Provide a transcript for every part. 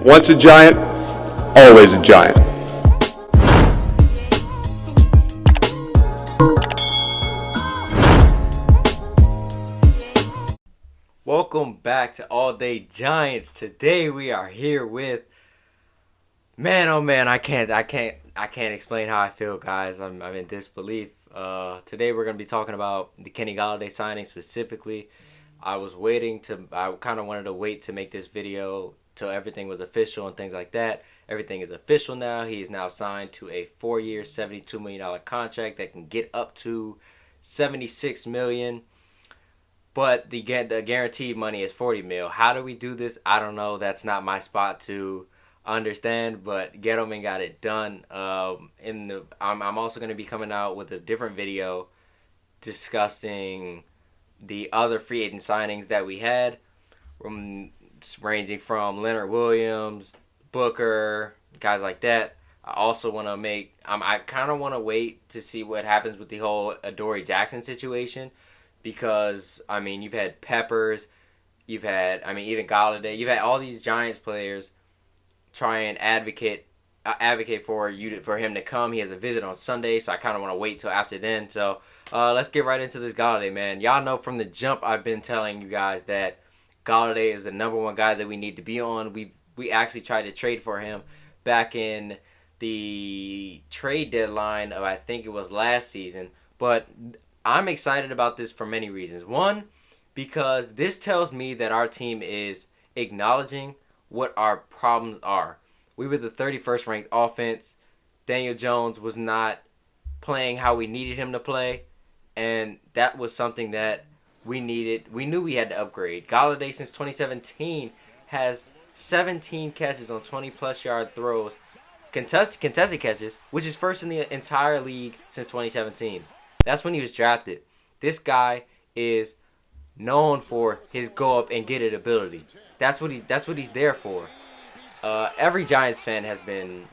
Once a giant, always a giant. Welcome back to All Day Giants. Today we are here with oh man, I can't explain how I feel, guys. I'm in disbelief. Today we're gonna be talking about the Kenny Golladay signing specifically. I kind of wanted to wait to make this video till everything was official and things like that. Everything is official now. He is now signed to a 4-year, $72 million contract that can get up to $76 million. But the guaranteed money is $40 million. How do we do this? I don't know. That's not my spot to understand. But Gettleman got it done. I'm also going to be coming out with a different video discussing the other free agent signings that we had, ranging from Leonard Williams, Booker, guys like that. I also want to I kind of want to wait to see what happens with the whole Adoree Jackson situation. Because, I mean, you've had Peppers, even Golladay. You've had all these Giants players try and advocate for him to come. He has a visit on Sunday, so I kind of want to wait till after then. So, let's get right into this Golladay, man. Y'all know from the jump I've been telling you guys that Golladay is the number one guy that we need to be on. We actually tried to trade for him back in the trade deadline of, I think it was last season. But I'm excited about this for many reasons. One, because this tells me that our team is acknowledging what our problems are. We were the 31st ranked offense. Daniel Jones was not playing how we needed him to play, and that was something that we needed. We knew we had to upgrade. Golladay since 2017 has 17 catches on 20-plus yard throws, contested catches, which is first in the entire league since 2017. That's when he was drafted. This guy is known for his go up and get it ability. That's what he's there for. Every Giants fan has been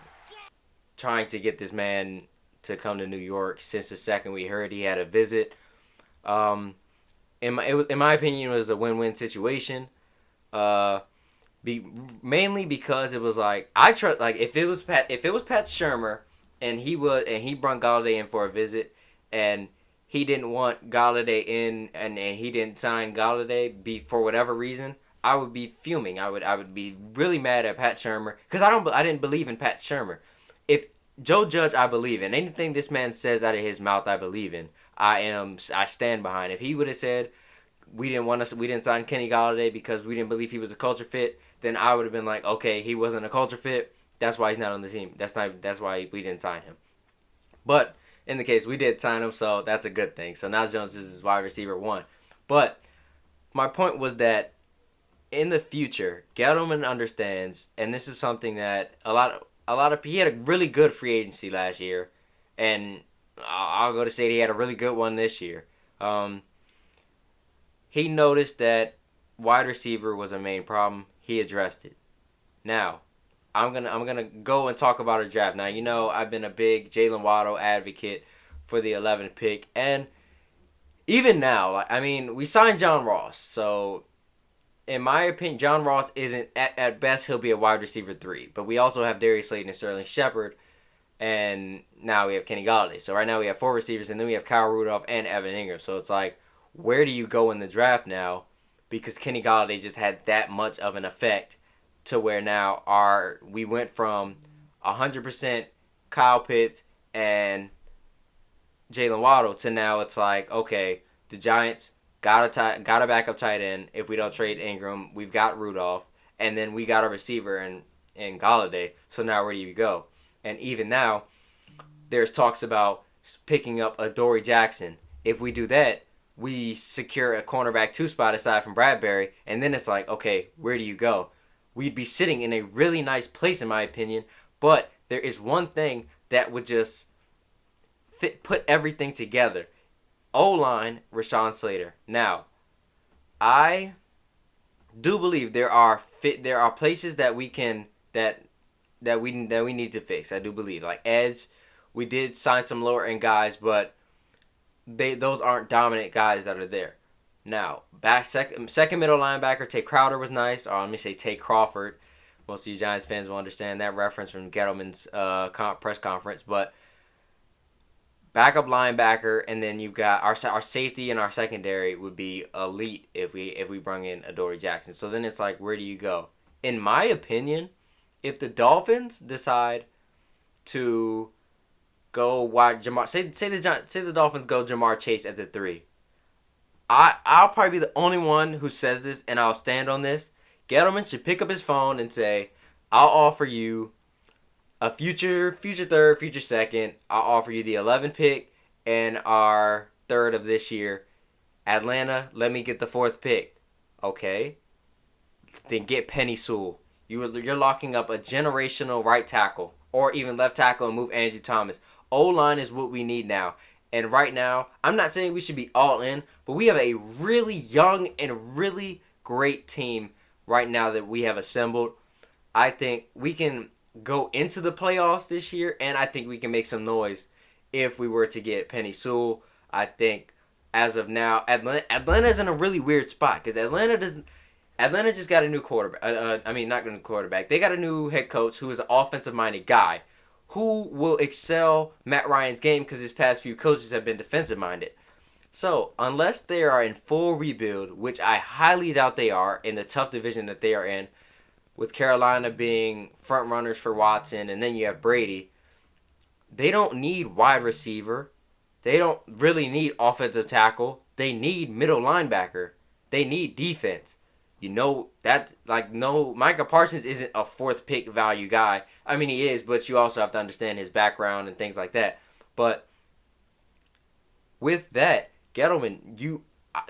trying to get this man to come to New York since the second we heard he had a visit. In my opinion, it was a win-win situation. Mainly because it was like if it was Pat Shurmur and he brought Golladay in for a visit, and he didn't want Golladay in, and he didn't sign Golladay for whatever reason, I would be fuming. I would be really mad at Pat Shurmur, because I didn't believe in Pat Shurmur. If Joe Judge, I believe in. Anything this man says out of his mouth, I believe in. I stand behind. If he would have said we didn't sign Kenny Golladay because we didn't believe he was a culture fit, then I would have been like, okay, he wasn't a culture fit. That's why he's not on the team. That's why we didn't sign him. But in the case, we did sign him, so that's a good thing. So now Jones is wide receiver 1. But my point was that in the future, Gettleman understands, and this is something that he had a really good free agency last year, and I'll go to say he had a really good one this year. He noticed that wide receiver was a main problem. He addressed it. Now, I'm gonna go and talk about a draft. Now, you know I've been a big Jalen Waddle advocate for the 11th pick, and even now, we signed John Ross. So, in my opinion, John Ross isn't at best he'll be a wide receiver 3. But we also have Darius Slayton and Sterling Shepard, and now we have Kenny Golladay. So right now we have 4 receivers, and then we have Kyle Rudolph and Evan Ingram. So it's like, where do you go in the draft now? Because Kenny Golladay just had that much of an effect, to where now we went from 100% Kyle Pitts and Jalen Waddle to now it's like, okay, the Giants got a backup tight end. If we don't trade Ingram, we've got Rudolph, and then we got a receiver in Golladay. So now where do you go? And even now, there's talks about picking up Adoree Jackson. If we do that, we secure a cornerback 2 spot aside from Bradbury, and then it's like, okay, where do you go? We'd be sitting in a really nice place, in my opinion, but there is one thing that would just put everything together. O-line, Rashawn Slater. Now, I do believe there are places that we need to fix. I do believe, like edge, we did sign some lower end guys, but those aren't dominant guys that are there. Now, second middle linebacker, Tay Crowder was nice. Or let me say Tay Crawford. Most of you Giants fans will understand that reference from Gettleman's press conference. But backup linebacker, and then you've got our safety and our secondary would be elite if we bring in Adoree Jackson. So then it's like, where do you go? In my opinion, if the Dolphins decide to go wide Jamar, say the Dolphins go Jamar Chase at the 3, I'll probably be the only one who says this, and I'll stand on this. Gettleman should pick up his phone and say, "I'll offer you a future third, future second. I'll offer you the 11 pick and our third of this year. Atlanta, let me get the 4th pick." Okay, then get Penny Sewell. You're locking up a generational right tackle or even left tackle and move Andrew Thomas. O-line is what we need now. And right now, I'm not saying we should be all in, but we have a really young and really great team right now that we have assembled. I think we can go into the playoffs this year, and I think we can make some noise if we were to get Penny Sewell. I think as of now, Atlanta's in a really weird spot because Atlanta just got a new quarterback. Not a new quarterback. They got a new head coach who is an offensive-minded guy who will excel Matt Ryan's game because his past few coaches have been defensive-minded. So, unless they are in full rebuild, which I highly doubt they are in the tough division that they are in, with Carolina being front runners for Watson, and then you have Brady, they don't need wide receiver. They don't really need offensive tackle. They need middle linebacker. They need defense. You know that, no, Micah Parsons isn't a 4th pick value guy. I mean, he is, but you also have to understand his background and things like that. But with that, Gettleman,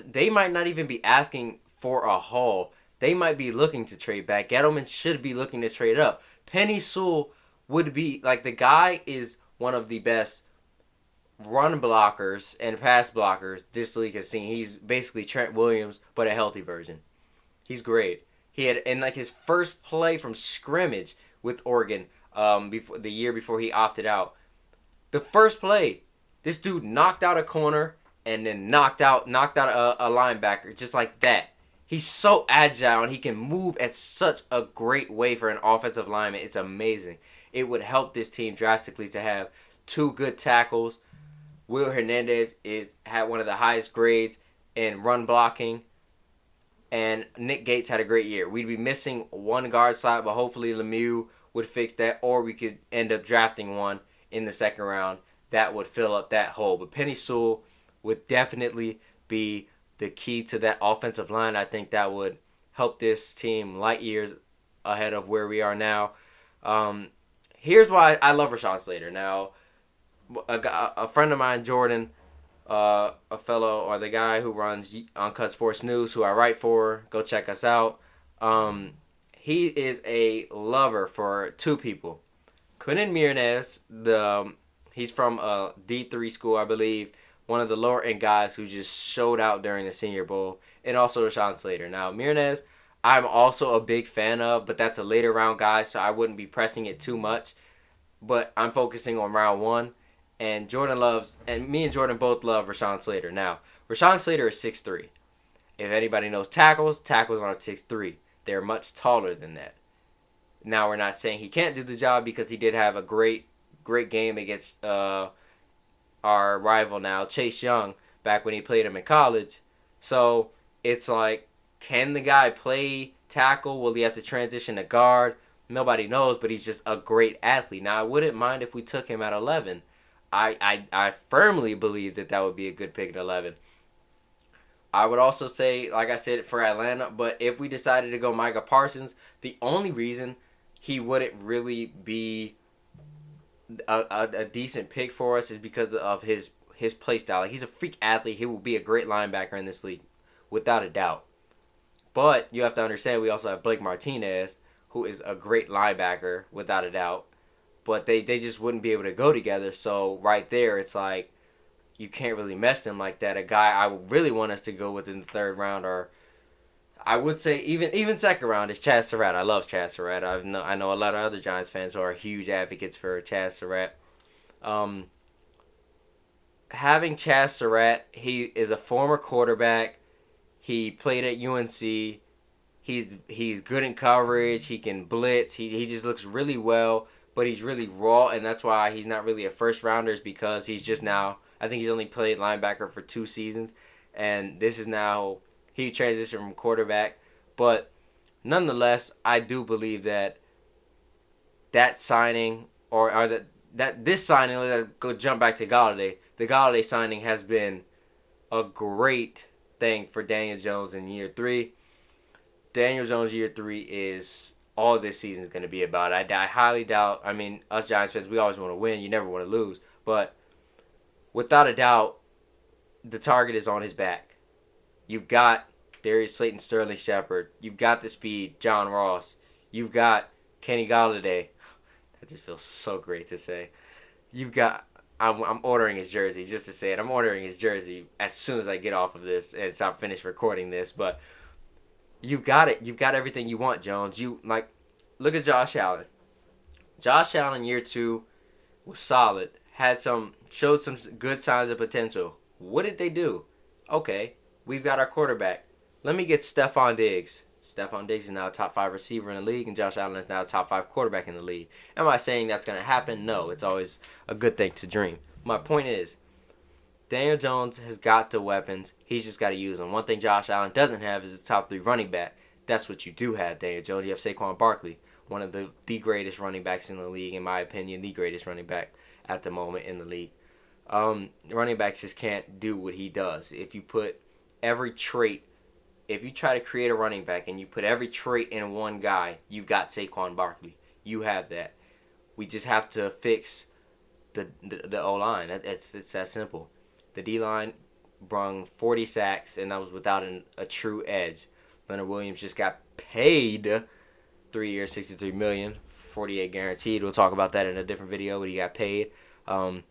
they might not even be asking for a haul. They might be looking to trade back. Gettleman should be looking to trade up. Penny Sewell would be, the guy is one of the best run blockers and pass blockers this league has seen. He's basically Trent Williams, but a healthy version. He's great. He had in his first play from scrimmage with Oregon, before the year before he opted out. The first play, this dude knocked out a corner and then knocked out a linebacker just like that. He's so agile and he can move at such a great way for an offensive lineman. It's amazing. It would help this team drastically to have 2 good tackles. Will Hernandez had one of the highest grades in run blocking. And Nick Gates had a great year. We'd be missing 1 guard slot, but hopefully Lemieux would fix that, or we could end up drafting one in the 2nd round that would fill up that hole. But Penny Sewell would definitely be the key to that offensive line. I think that would help this team light years ahead of where we are now. Here's why I love Rashawn Slater. Now, a friend of mine, Jordan, the guy who runs Uncut Sports News, who I write for, go check us out. He is a lover for 2 people. Quinton Meirnes, he's from a D3 school, I believe, one of the lower end guys who just showed out during the Senior Bowl, and also Rashawn Slater. Now, Meirnes, I'm also a big fan of, but that's a later round guy, so I wouldn't be pressing it too much. But I'm focusing on round 1. And me and Jordan both love Rashawn Slater. Now, Rashawn Slater is 6'3". If anybody knows tackles aren't 6'3". They're much taller than that. Now, we're not saying he can't do the job because he did have a great game against our rival now, Chase Young, back when he played him in college. So, it's like, can the guy play tackle? Will he have to transition to guard? Nobody knows, but he's just a great athlete. Now, I wouldn't mind if we took him at 11. I firmly believe that would be a good pick at 11. I would also say, like I said, for Atlanta, but if we decided to go Micah Parsons, the only reason he wouldn't really be a decent pick for us is because of his play style. He's a freak athlete. He will be a great linebacker in this league, without a doubt. But you have to understand, we also have Blake Martinez, who is a great linebacker, without a doubt. But they just wouldn't be able to go together. So right there, it's like you can't really mess him like that. A guy I would really want us to go with in the 3rd round, or I would say even 2nd round, is Chaz Surratt. I love Chaz Surratt. I know a lot of other Giants fans who are huge advocates for Chaz Surratt. Having Chaz Surratt, he is a former quarterback. He played at UNC. He's good in coverage. He can blitz. He just looks really well, but he's really raw, and that's why he's not really a first rounder. Is because he's just now. I think he's only played linebacker for 2 seasons, and this is now he transitioned from quarterback. But nonetheless, I do believe that signing or that this signing. Let's go jump back to Golladay. The Golladay signing has been a great thing for Daniel Jones in year 3. Daniel Jones year 3 is all this season is going to be about. I highly doubt. I mean, us Giants fans, we always want to win. You never want to lose. But without a doubt, the target is on his back. You've got Darius Slayton, Sterling Shepard. You've got the speed, John Ross. You've got Kenny Golladay. That just feels so great to say. You've got. I'm ordering his jersey just to say it. I'm ordering his jersey as soon as I get off of this and stop finish recording this. But you've got it. You've got everything you want, Jones. Look at Josh Allen. Josh Allen year 2 was solid. Showed some good signs of potential. What did they do? Okay, we've got our quarterback. Let me get Stephon Diggs. Stephon Diggs is now a top 5 receiver in the league, and Josh Allen is now a top 5 quarterback in the league. Am I saying that's going to happen? No, it's always a good thing to dream. My point is, Daniel Jones has got the weapons. He's just got to use them. One thing Josh Allen doesn't have is a top 3 running back. That's what you do have, Daniel Jones. You have Saquon Barkley, one of the greatest running backs in the league, in my opinion, the greatest running back at the moment in the league. Running backs just can't do what he does. If you try to create a running back and you put every trait in one guy, you've got Saquon Barkley. You have that. We just have to fix the O-line. It's that simple. The D-line brung 40 sacks, and that was without a true edge. Leonard Williams just got paid 3 years, $63 million, 48 guaranteed. We'll talk about that in a different video, but he got paid. So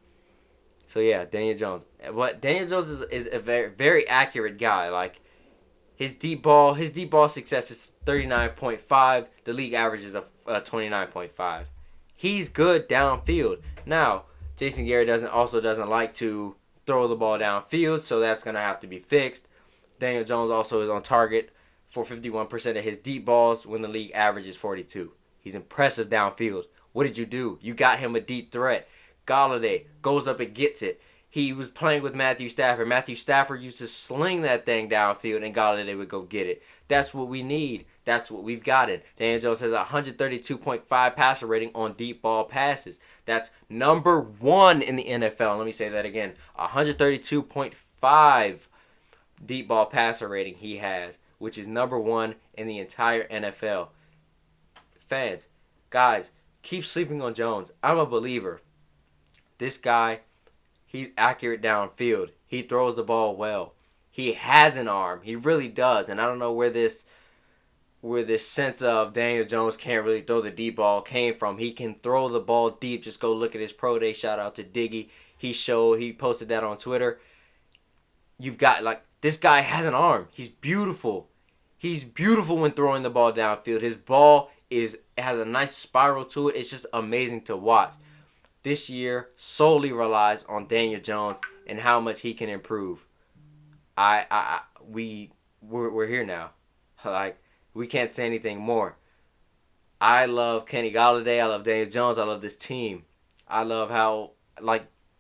yeah, Daniel Jones. But Daniel Jones is a very, very accurate guy. Like his deep ball success is 39.5. The league average is 29.5. He's good downfield. Now, Jason Garrett doesn't like to throw the ball downfield, so that's gonna have to be fixed. Daniel Jones also is on target for 51% of his deep balls when the league average is 42. He's impressive downfield. What did you do? You got him a deep threat. Golladay goes up and gets it. He was playing with Matthew Stafford. Matthew Stafford used to sling that thing downfield, and Golladay would go get it. That's what we need. That's what we've gotten. Daniel Jones has a 132.5 passer rating on deep ball passes. That's number 1 in the NFL. Let me say that again. 132.5 deep ball passer rating he has, which is number 1 in the entire NFL. Fans, guys, keep sleeping on Jones. I'm a believer. This guy, he's accurate downfield. He throws the ball well. He has an arm. He really does. And I don't know where this sense of Daniel Jones can't really throw the deep ball came from. He can throw the ball deep. Just go look at his pro day. Shout out to Diggy. He posted that on Twitter. You've got, this guy has an arm. He's beautiful. He's beautiful when throwing the ball downfield. His ball has a nice spiral to it. It's just amazing to watch. This year solely relies on Daniel Jones and how much he can improve. We're here now. We can't say anything more. I love Kenny Golladay. I love Daniel Jones. I love this team. I love how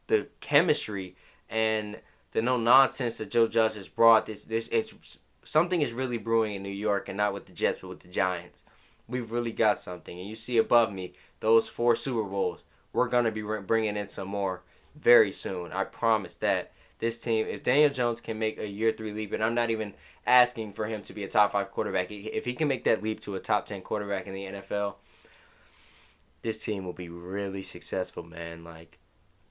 the chemistry and the no nonsense that Joe Judge has brought. It's something is really brewing in New York, and not with the Jets but with the Giants. We've really got something, and you see above me those 4 Super Bowls. We're going to be bringing in some more very soon. I promise that this team, if Daniel Jones can make a year 3 leap, and I'm not even asking for him to be a top 5 quarterback, if he can make that leap to a top 10 quarterback in the NFL, this team will be really successful, man.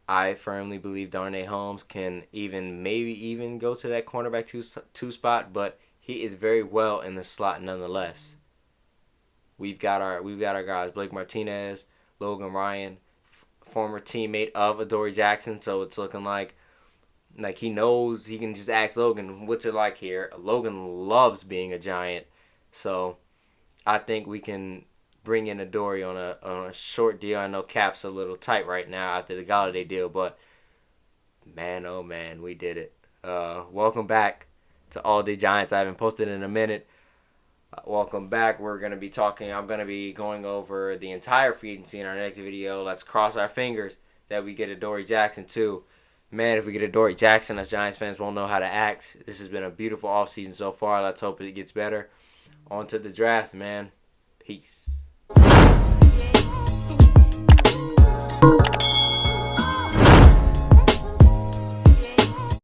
I firmly believe Darnay Holmes can maybe even go to that cornerback 2 spot, but he is very well in the slot nonetheless. We've got our guys, Blake Martinez, Logan Ryan, former teammate of Adoree Jackson, so it's looking like he knows he can just ask Logan, what's it like here? Logan loves being a Giant, so I think we can bring in Adoree on a short deal. I know cap's a little tight right now after the Golladay deal, but man, oh man, we did it. Welcome back to All Day Giants. I haven't posted in a minute. Welcome back. We're going to be talking. I'm going to be going over the entire free agency in our next video. Let's cross our fingers that we get a Dory Jackson too. Man, if we get a Dory Jackson, us Giants fans won't know how to act. This has been a beautiful offseason so far. Let's hope it gets better. On to the draft, man. Peace.